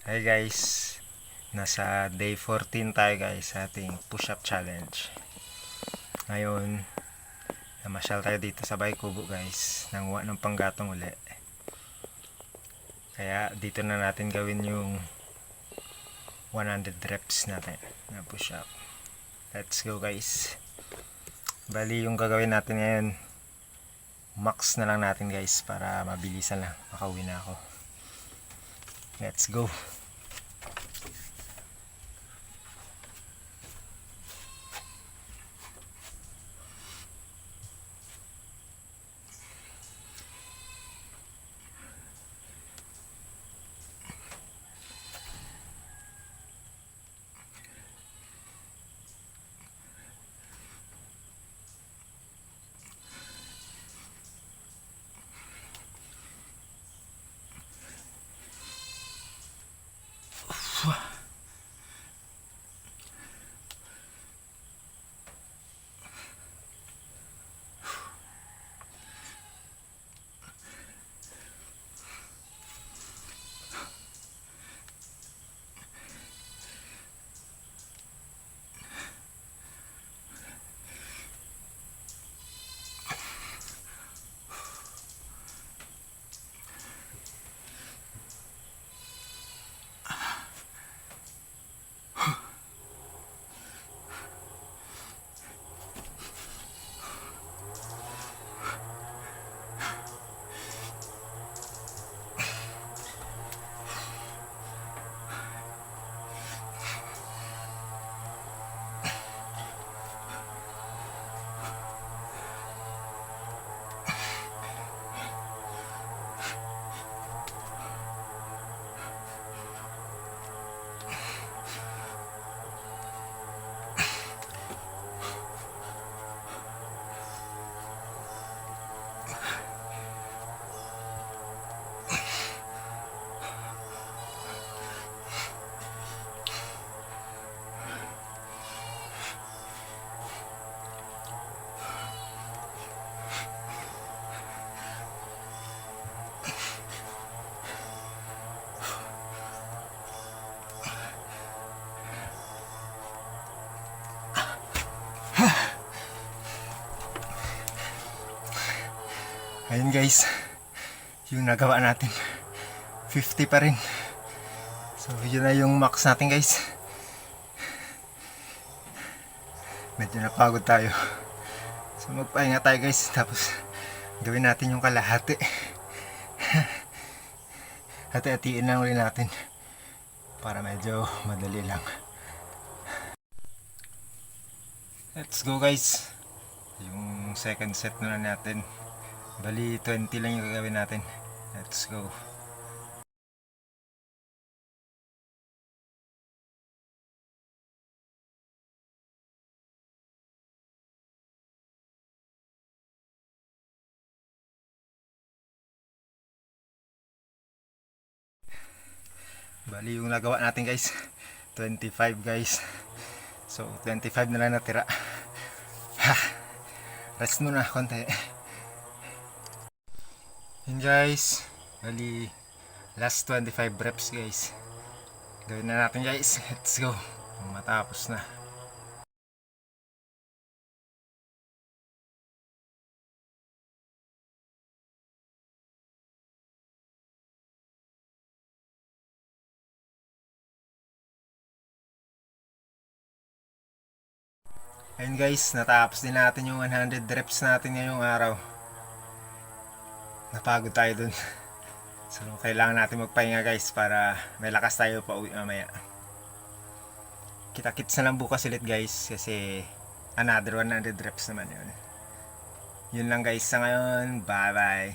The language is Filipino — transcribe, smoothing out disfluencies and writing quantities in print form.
Hi guys, nasa day 14 tayo guys sa ating push-up challenge. Ngayon, namasyal tayo dito sa Bay Kubo guys, nanguha ng panggatong uli. Kaya dito na natin gawin yung 100 reps natin na push-up. Let's go guys. Bali yung gagawin natin ngayon, max na lang natin guys para mabilisan lang, makauwi na ako. Let's go. Ayun guys, yung nagawa natin 50 pa rin. So yun na yung max natin guys. Medyo napagod tayo. So magpahinga tayo guys, tapos gawin natin yung kalahati. Hati-hatiin lang ulit natin para medyo madali lang. Let's go guys. Yung second set na lang natin. Bali 20 lang yung gagawin natin. Let's go. Bali yung nagawa natin guys, 25 guys. So 25 na lang natira. Rest muna konti. Yun guys, bali last 25 reps guys. Gawin na natin guys. Let's go. Matapos na. Ayun guys, natapos din natin yung 100 reps natin ngayong araw. Napagod tayo dun. So kailangan natin magpahinga guys para may lakas tayo pa uwi mamaya. Kita-kits na lang bukas ulit guys kasi another 100 reps naman yun. Yun lang guys sa ngayon. Bye bye.